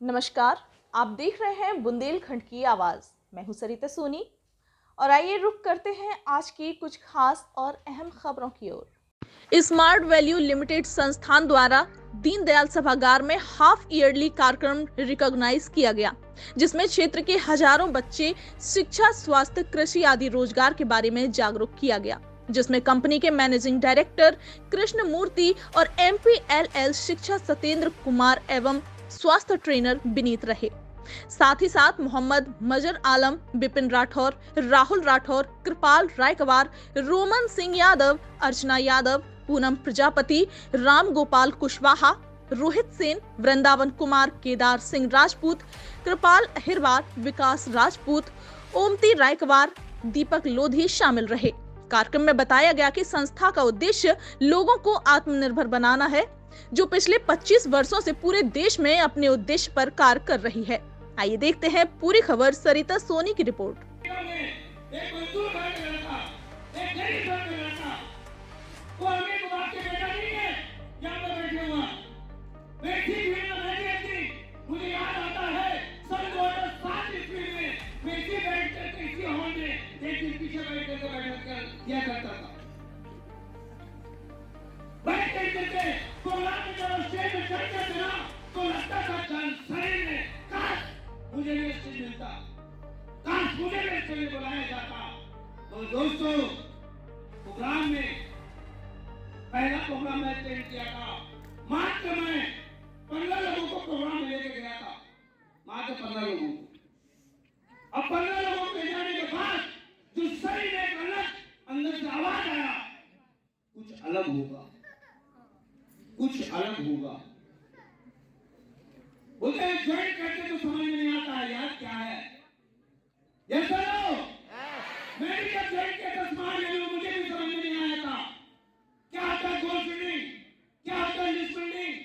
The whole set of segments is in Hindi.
नमस्कार, आप देख रहे हैं बुंदेलखंड की आवाज़। मैं हूं सरिता सोनी और आइए रुक करते हैं आज की कुछ खास और अहम खबरों की ओर। स्मार्ट वैल्यू लिमिटेड संस्थान द्वारा दीनदयाल सभागार में हाफ ईयरली कार्यक्रम रिकॉग्नाइज किया गया, जिसमें क्षेत्र के हजारों बच्चे शिक्षा, स्वास्थ्य, कृषि आदि रोजगार के बारे में जागरूक किया गया, जिसमें कंपनी के मैनेजिंग डायरेक्टर कृष्ण मूर्ति और MPLL शिक्षा सत्येंद्र कुमार एवं स्वास्थ्य ट्रेनर विनीत रहे। साथ ही साथ मोहम्मद मजर आलम, बिपिन राठौर, राहुल राठौर, कृपाल रायकवार, रोमन सिंह यादव, अर्चना यादव, पूनम प्रजापति, राम गोपाल कुशवाहा, रोहित सेन, वृंदावन कुमार, केदार सिंह राजपूत, कृपाल अहिरवार, विकास राजपूत, ओमती रायकवार, दीपक लोधी शामिल रहे। कार्यक्रम में बताया गया कि संस्था का उद्देश्य लोगों को आत्मनिर्भर बनाना है, जो पिछले 25 वर्षों से पूरे देश में अपने उद्देश्य पर कार्य कर रही है। आइए देखते हैं पूरी खबर सरिता सोनी की रिपोर्ट। मुझे भी स्टेज मिलता, काश मुझे भी स्टेज बुलाया जाता। तो दोस्तों, प्रोग्राम में पहला प्रोग्राम मैं अटेंड किया था। मात्र मैं 15 लोगों को प्रोग्राम में लेके गया था, मात्र 15 लोगों को। अब 15 लोगों को जाने के बाद जो सही में अलग अंदर से आवाज आया, कुछ अलग होगा, कुछ अलग होगा। बोलते हैं ज्वाइन करके तो समझ में नहीं आता है यार क्या है। ये सुनो, मैं भी जब ज्वाइन किया था स्मार्ट वैल्यू, मुझे भी समझ में नहीं आया था क्या होता है गोल सेटिंग, क्या होता है लिस्ट बिल्डिंग,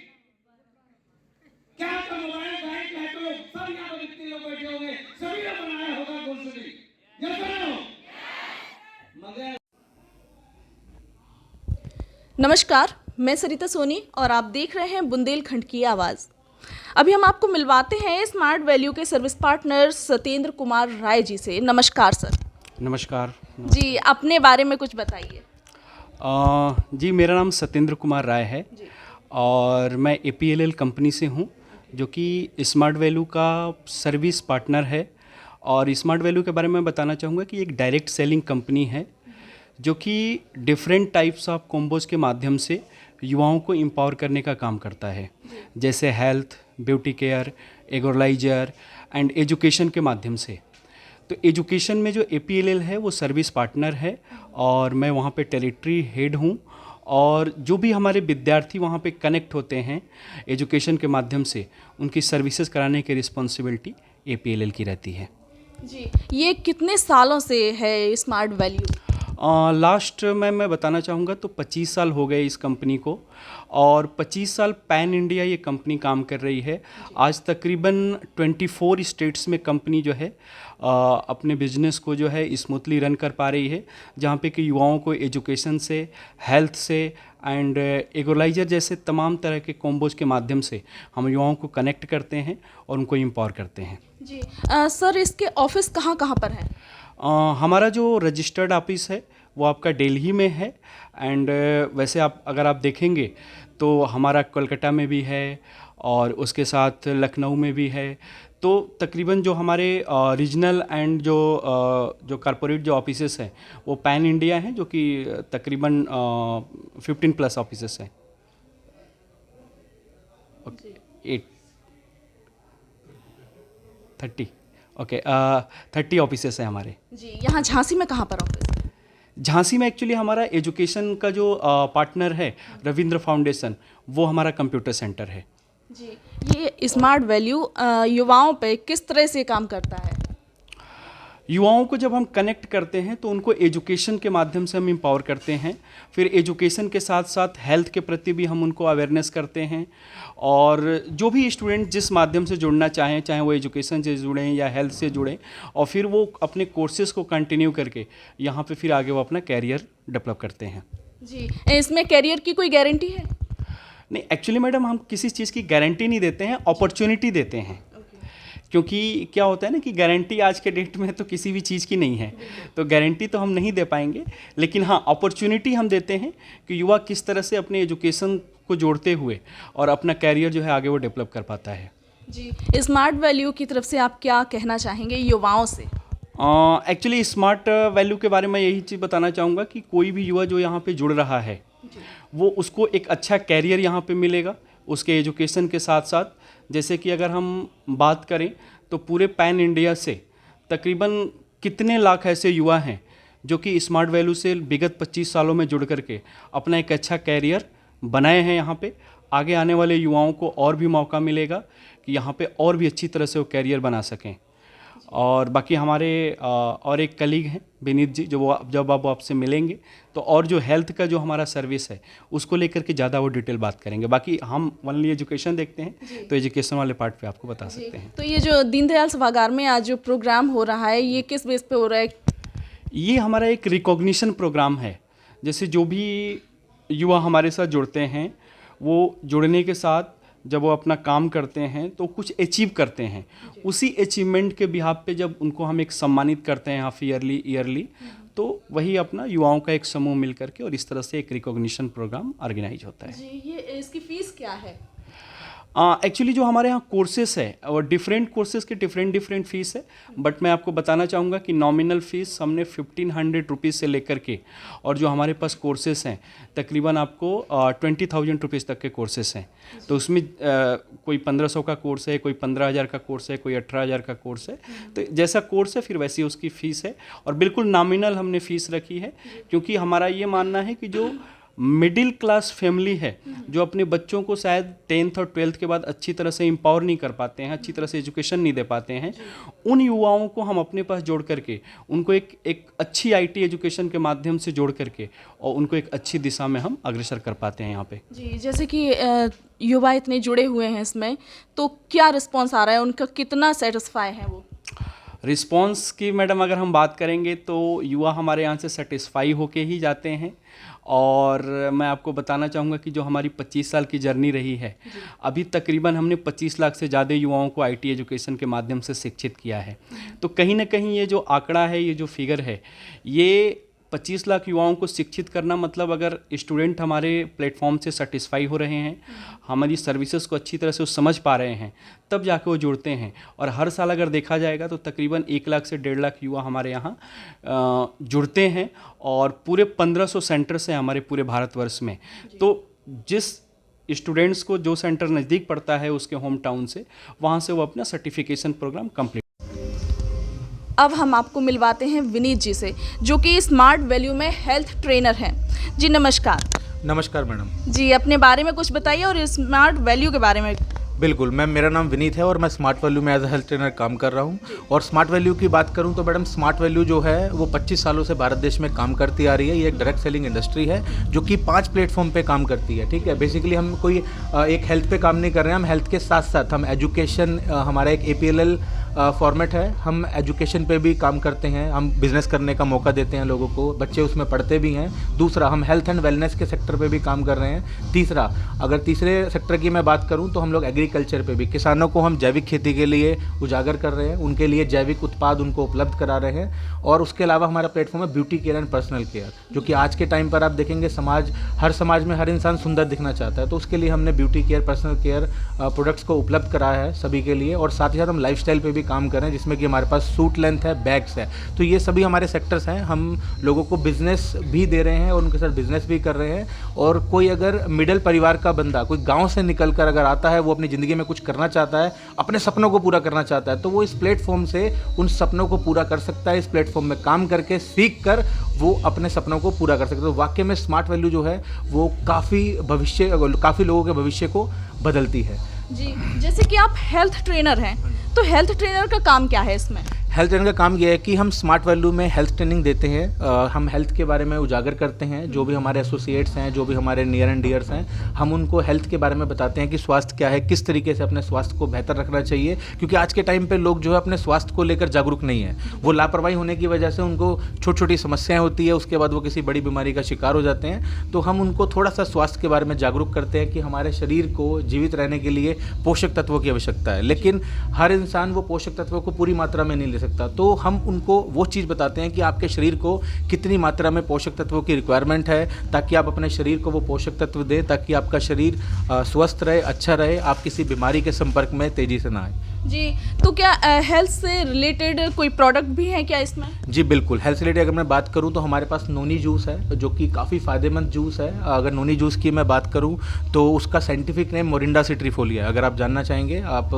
क्या होता है मोबाइल बैंक लैपटॉप। सब यहाँ पर जितने लोग बैठे होंगे सभी ने बनाया होगा गोल सेटिंग। ये सुनो, मगर नमस्कार, मैं सरिता सोनी और आप देख रहे हैं बुंदेलखंड की आवाज़। अभी हम आपको मिलवाते हैं स्मार्ट वैल्यू के सर्विस पार्टनर सत्येंद्र कुमार राय जी से। नमस्कार सर। नमस्कार जी, अपने बारे में कुछ बताइए। जी, मेरा नाम सत्येंद्र कुमार राय है जी। और मैं APLL कंपनी से हूँ, जो कि स्मार्ट वैल्यू का सर्विस पार्टनर है। और स्मार्ट वैल्यू के बारे में बताना चाहूँगा कि एक डायरेक्ट सेलिंग कंपनी है, जो कि डिफरेंट टाइप्स ऑफ कॉम्बोज के माध्यम से युवाओं को एम्पावर करने का काम करता है, जैसे हेल्थ, ब्यूटी केयर, एगोरलाइजर एंड एजुकेशन के माध्यम से। तो एजुकेशन में जो APLL है वो सर्विस पार्टनर है और मैं वहाँ पे टेरिटरी हेड हूँ। और जो भी हमारे विद्यार्थी वहाँ पे कनेक्ट होते हैं एजुकेशन के माध्यम से, उनकी सर्विसेज कराने की रिस्पॉन्सिबिलिटी APLL की रहती है। जी, ये कितने सालों से है स्मार्ट वैल्यू? लास्ट में मैं बताना चाहूँगा तो 25 साल हो गए इस कंपनी को, और 25 साल पैन इंडिया ये कंपनी काम कर रही है। आज तकरीबन 24 स्टेट्स में कंपनी जो है अपने बिजनेस को जो है स्मूथली रन कर पा रही है, जहाँ पे कि युवाओं को एजुकेशन से, हेल्थ से एंड एगोलाइजर जैसे तमाम तरह के कॉम्बोज के माध्यम से हम युवाओं को कनेक्ट करते हैं और उनको एम्पावर करते हैं। जी, सर इसके ऑफिस कहाँ कहाँ पर है? हमारा जो रजिस्टर्ड ऑफिस है वो आपका दिल्ली में है। एंड वैसे आप अगर आप देखेंगे तो हमारा कोलकाता में भी है और उसके साथ लखनऊ में भी है। तो तकरीबन जो हमारे रीजनल एंड जो कॉरपोरेट जो ऑफिसेस हैं वो पैन इंडिया हैं, जो कि तकरीबन 15+ ऑफिसेस हैं। ओके, 30 ऑफिसेस हैं हमारे। जी, यहाँ झांसी में कहाँ पर ऑफिस है? झांसी में एक्चुअली हमारा एजुकेशन का जो पार्टनर है रविंद्र फाउंडेशन, वो हमारा कंप्यूटर सेंटर है। जी, ये स्मार्ट वैल्यू युवाओं पे किस तरह से काम करता है? युवाओं को जब हम कनेक्ट करते हैं तो उनको एजुकेशन के माध्यम से हम एम्पावर करते हैं। फिर एजुकेशन के साथ साथ हेल्थ के प्रति भी हम उनको अवेयरनेस करते हैं। और जो भी स्टूडेंट जिस माध्यम से जुड़ना चाहें, चाहे वो एजुकेशन से जुड़ें या हेल्थ से जुड़ें, और फिर वो अपने कोर्सेज़ को कंटिन्यू करके यहाँ पे फिर आगे वो अपना कैरियर डेवलप करते हैं। जी, इसमें कैरियर की कोई गारंटी है? नहीं, एक्चुअली मैडम हम किसी चीज़ की गारंटी नहीं देते हैं, अपॉर्चुनिटी देते हैं। क्योंकि क्या होता है ना कि गारंटी आज के डेट में तो किसी भी चीज़ की नहीं है, तो गारंटी तो हम नहीं दे पाएंगे, लेकिन हाँ अपॉर्चुनिटी हम देते हैं कि युवा किस तरह से अपने एजुकेशन को जोड़ते हुए और अपना कैरियर जो है आगे वो डेवलप कर पाता है। जी, स्मार्ट वैल्यू की तरफ से आप क्या कहना चाहेंगे युवाओं से? एक्चुअली स्मार्ट वैल्यू के बारे में यही चीज़ बताना चाहूँगा कि कोई भी युवा जो यहाँ पे जुड़ रहा है वो उसको एक अच्छा कैरियर यहाँ पे मिलेगा उसके एजुकेशन के साथ साथ। जैसे कि अगर हम बात करें तो पूरे पैन इंडिया से तकरीबन कितने लाख ऐसे युवा हैं जो कि स्मार्ट वैल्यू से विगत 25 सालों में जुड़ करके अपना एक अच्छा कैरियर बनाए हैं यहाँ पे। आगे आने वाले युवाओं को और भी मौका मिलेगा कि यहाँ पे और भी अच्छी तरह से वो कैरियर बना सकें। और बाकी हमारे और एक कलीग हैं विनीत जी, जब आप आपसे मिलेंगे तो और जो हेल्थ का जो हमारा सर्विस है उसको लेकर के ज़्यादा वो डिटेल बात करेंगे। बाकी हम ओनली एजुकेशन देखते हैं तो एजुकेशन वाले पार्ट पे आपको बता सकते हैं। तो ये जो दीनदयाल सभागार में आज जो प्रोग्राम हो रहा है ये किस बेस पे हो रहा है? ये हमारा एक रिकॉग्निशन प्रोग्राम है। जैसे जो भी युवा हमारे साथ जुड़ते हैं वो जुड़ने के साथ जब वो अपना काम करते हैं तो कुछ अचीव करते हैं, उसी अचीवमेंट के बिहाफ पे जब उनको हम एक सम्मानित करते हैं हाफ ईयरली, तो वही अपना युवाओं का एक समूह मिल करके और इस तरह से एक रिकॉग्निशन प्रोग्राम ऑर्गेनाइज होता है। जी, ये इसकी फीस क्या है? एक्चुअली जो हमारे यहाँ कोर्सेस है और डिफरेंट कोर्सेज के डिफरेंट फ़ीस है, बट मैं आपको बताना चाहूँगा कि नॉमिनल फ़ीस हमने 1500 रुपीज़ से लेकर के और जो हमारे पास कोर्सेज हैं तकरीबन आपको 20,000 रुपीज़ तक के कोर्सेज हैं। तो उसमें कोई 1500 का कोर्स है, कोई 15,000 का कोर्स है, कोई 18,000 का कोर्स है। तो जैसा कोर्स है फिर वैसी उसकी फ़ीस है और बिल्कुल नॉमिनल हमने फ़ीस रखी है, क्योंकि हमारा ये मानना है कि जो मिडिल क्लास फैमिली है जो अपने बच्चों को शायद 10th और 12th के बाद अच्छी तरह से एम्पावर नहीं कर पाते हैं, अच्छी तरह से एजुकेशन नहीं दे पाते हैं, उन युवाओं को हम अपने पास जोड़ करके उनको एक अच्छी IT एजुकेशन के माध्यम से जोड़ करके और उनको एक अच्छी दिशा में हम अग्रसर कर पाते हैं यहाँ पे। जी, जैसे कि युवा इतने जुड़े हुए हैं इसमें, तो क्या रिस्पॉन्स आ रहा है उनका, कितना सेटिस्फाई है वो? रिस्पॉन्स की मैडम अगर हम बात करेंगे तो युवा हमारे यहाँ से सेटिस्फाई होके ही जाते हैं। और मैं आपको बताना चाहूँगा कि जो हमारी 25 साल की जर्नी रही है, अभी तकरीबन हमने 25 लाख से ज़्यादा युवाओं को IT एजुकेशन के माध्यम से शिक्षित किया है। तो कहीं ना कहीं ये जो आंकड़ा है, ये जो फिगर है, ये 25 लाख युवाओं को शिक्षित करना मतलब अगर स्टूडेंट हमारे प्लेटफॉर्म से सेटिस्फाई हो रहे हैं, हमारी सर्विसेज को अच्छी तरह से वो समझ पा रहे हैं, तब जाके वो जुड़ते हैं। और हर साल अगर देखा जाएगा तो तकरीबन 1 लाख से 1.5 लाख युवा हमारे यहाँ जुड़ते हैं और पूरे 1500 सेंटर्स हैं हमारे पूरे भारतवर्ष में। तो जिस स्टूडेंट्स को जो सेंटर नज़दीक पड़ता है उसके होम टाउन से, वहाँ से वो अपना सर्टिफिकेशन प्रोग्राम कंप्लीट। अब हम आपको मिलवाते हैं विनीत जी से, जो कि स्मार्ट वैल्यू में हेल्थ ट्रेनर हैं। जी नमस्कार। नमस्कार मैडम जी, अपने बारे में कुछ बताइए और स्मार्ट वैल्यू के बारे में। बिल्कुल मैम, मेरा नाम विनीत है और मैं स्मार्ट वैल्यू में एज अ हेल्थ ट्रेनर काम कर रहा हूँ। और स्मार्ट वैल्यू की बात करूँ तो मैडम स्मार्ट वैल्यू जो है वो 25 सालों से भारत देश में काम करती आ रही है। ये एक डायरेक्ट सेलिंग इंडस्ट्री है जो कि 5 प्लेटफॉर्म पे काम करती है। ठीक है, बेसिकली हम कोई एक हेल्थ पे काम नहीं कर रहे हैं, हम हेल्थ के साथ साथ हम एजुकेशन, हमारा एक APLL फॉर्मेट है, हम एजुकेशन पे भी काम करते हैं, हम बिज़नेस करने का मौका देते हैं लोगों को, बच्चे उसमें पढ़ते भी हैं। दूसरा, हम हेल्थ एंड वेलनेस के सेक्टर पे भी काम कर रहे हैं। तीसरा, अगर तीसरे सेक्टर की मैं बात करूं तो हम लोग एग्रीकल्चर पे भी, किसानों को हम जैविक खेती के लिए उजागर कर रहे हैं, उनके लिए जैविक उत्पाद उनको उपलब्ध करा रहे हैं। और उसके अलावा हमारा प्लेटफॉर्म है beauty care and personal care, जो कि आज के टाइम पर आप देखेंगे हर समाज में हर इंसान सुंदर दिखना चाहता है, तो उसके लिए हमने beauty care, personal care products को उपलब्ध कराया है सभी के लिए। और साथ ही साथ हम लाइफस्टाइल पे भी काम कर रहे हैं, जिसमें कि हमारे पास सूट लेंथ है, बैग्स है। तो ये सभी हमारे सेक्टर्स हैं। हम लोगों को बिजनेस भी दे रहे हैं और उनके साथ बिजनेस भी कर रहे हैं। और कोई अगर मिडिल परिवार का बंदा कोई गांव से निकल कर अगर आता है, वो अपनी ज़िंदगी में कुछ करना चाहता है, अपने सपनों को पूरा करना चाहता है, तो वो इस प्लेटफॉर्म से उन सपनों को पूरा कर सकता है। इस प्लेटफॉर्म में काम करके, सीख कर वो अपने सपनों को पूरा कर सकता है। तो वाकई में स्मार्ट वैल्यू जो है वो काफ़ी लोगों के भविष्य को बदलती है। जी, जैसे कि आप हेल्थ ट्रेनर हैं, तो हेल्थ ट्रेनर का काम क्या है इसमें? हेल्थ ट्रेनर का काम यह है कि हम स्मार्ट वैल्यू में हेल्थ ट्रेनिंग देते हैं। हम हेल्थ के बारे में उजागर करते हैं, जो भी हमारे एसोसिएट्स हैं, जो भी हमारे नियर एंड डियर्स हैं, हम उनको हेल्थ के बारे में बताते हैं कि स्वास्थ्य क्या है, किस तरीके से अपने स्वास्थ्य को बेहतर रखना चाहिए। क्योंकि आज के टाइम पे लोग जो है अपने स्वास्थ्य को लेकर जागरूक नहीं है। वो लापरवाही होने की वजह से उनको छोटी छोटी समस्याएं होती है, उसके बाद वो किसी बड़ी बीमारी का शिकार हो जाते हैं। तो हम उनको थोड़ा सा स्वास्थ्य के बारे में जागरूक करते हैं कि हमारे शरीर को जीवित रहने के लिए पोषक तत्वों की आवश्यकता है, लेकिन हर इंसान वो पोषक तत्वों को पूरी मात्रा में नहीं ले सकता। तो हम उनको वो चीज़ बताते हैं कि आपके शरीर को कितनी मात्रा में पोषक तत्वों की रिक्वायरमेंट है, ताकि आप अपने शरीर को वो पोषक तत्व दें, ताकि आपका शरीर स्वस्थ रहे, अच्छा रहे, आप किसी बीमारी के संपर्क में तेज़ी से ना आए। जी, तो क्या हेल्थ से रिलेटेड कोई प्रोडक्ट भी है क्या इसमें? जी बिल्कुल, हेल्थ से रिलेटेड अगर मैं बात करूं तो हमारे पास नोनी जूस है, जो कि काफ़ी फ़ायदेमंद जूस है। अगर नोनी जूस की मैं बात करूं तो उसका साइंटिफिक नेम मोरिंडा सिट्रीफोलिया है। अगर आप जानना चाहेंगे, आप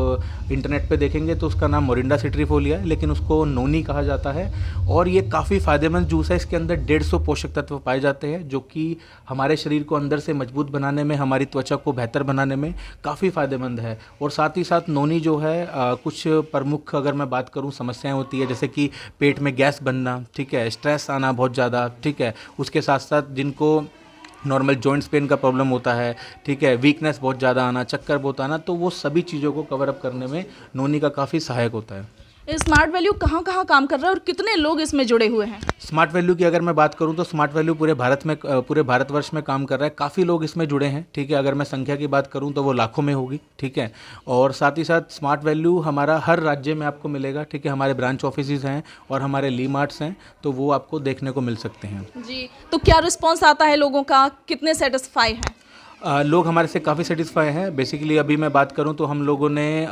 इंटरनेट पे देखेंगे तो उसका नाम मोरिंडा सिट्रीफोलिया है, लेकिन उसको नोनी कहा जाता है। और ये काफ़ी फ़ायदेमंद जूस है। इसके अंदर 150 पोषक तत्व पाए जाते हैं, जो कि हमारे शरीर को अंदर से मजबूत बनाने में, हमारी त्वचा को बेहतर बनाने में काफ़ी फ़ायदेमंद है। और साथ ही साथ नोनी जो है कुछ प्रमुख अगर मैं बात करूं समस्याएं होती है, जैसे कि पेट में गैस बनना, ठीक है, स्ट्रेस आना बहुत ज़्यादा, ठीक है, उसके साथ साथ जिनको नॉर्मल जॉइंट्स पेन का प्रॉब्लम होता है, ठीक है, वीकनेस बहुत ज़्यादा आना, चक्कर बहुत आना, तो वो सभी चीज़ों को कवर अप करने में नोनी का काफ़ी सहायक होता है। स्मार्ट वैल्यू कहाँ कहाँ काम कर रहा है और कितने लोग इसमें जुड़े हुए हैं? स्मार्ट वैल्यू की अगर मैं बात करूं तो स्मार्ट वैल्यू पूरे भारतवर्ष में काम कर रहा है। काफ़ी लोग इसमें जुड़े हैं, ठीक है। अगर मैं संख्या की बात करूं तो वो लाखों में होगी, ठीक है। और साथ ही साथ स्मार्ट वैल्यू हमारा हर राज्य में आपको मिलेगा, ठीक है। हमारे ब्रांच ऑफिसेज हैं और हमारे ली मार्ट्स हैं, तो वो आपको देखने को मिल सकते हैं। जी, तो क्या रिस्पॉन्स आता है लोगों का, कितने सेटिस्फाई हैं? लोग हमारे से काफ़ी सेटिस्फाई हैं। बेसिकली अभी मैं बात करूं तो हम लोगों ने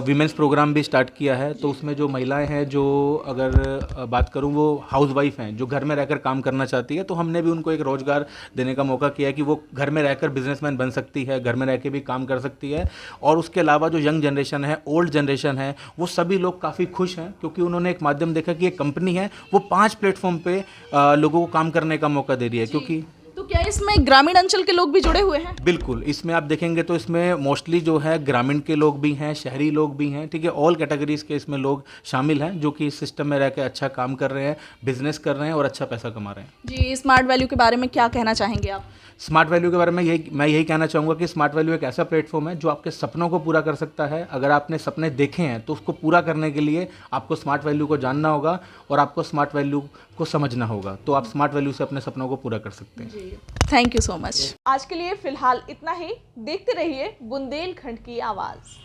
वीमेंस प्रोग्राम भी स्टार्ट किया है। तो उसमें जो महिलाएं हैं, जो अगर बात करूं वो हाउसवाइफ हैं, जो घर में रहकर काम करना चाहती है, तो हमने भी उनको एक रोज़गार देने का मौका किया कि वो घर में रहकर बिजनेसमैन बन सकती है, घर में रह के भी काम कर सकती है। और उसके अलावा जो यंग जनरेशन है, ओल्ड जनरेशन है, वो सभी लोग काफ़ी खुश हैं, क्योंकि उन्होंने एक माध्यम देखा कि एक कंपनी है वो 5 प्लेटफॉर्म पे लोगों को काम करने का मौका दे रही है। क्योंकि तो क्या इसमें ग्रामीण अंचल के लोग भी जुड़े हुए हैं? बिल्कुल, इसमें आप देखेंगे तो इसमें मोस्टली जो है ग्रामीण के लोग भी हैं, शहरी लोग भी हैं, ठीक है। ऑल कैटेगरीज के इसमें लोग शामिल हैं, जो कि इस सिस्टम में रह के अच्छा काम कर रहे हैं, बिजनेस कर रहे हैं और अच्छा पैसा कमा रहे हैं। जी, स्मार्ट वैल्यू के बारे में क्या कहना चाहेंगे आप? स्मार्ट वैल्यू के बारे में मैं यही कहना चाहूँगा कि स्मार्ट वैल्यू एक ऐसा प्लेटफॉर्म है जो आपके सपनों को पूरा कर सकता है। अगर आपने सपने देखे हैं तो उसको पूरा करने के लिए आपको स्मार्ट वैल्यू को जानना होगा और आपको स्मार्ट वैल्यू को समझना होगा, तो आप स्मार्ट वैल्यू से अपने सपनों को पूरा कर सकते हैं। जी, थैंक यू सो मच। आज के लिए फिलहाल इतना ही। देखते रहिए बुंदेलखंड की आवाज़।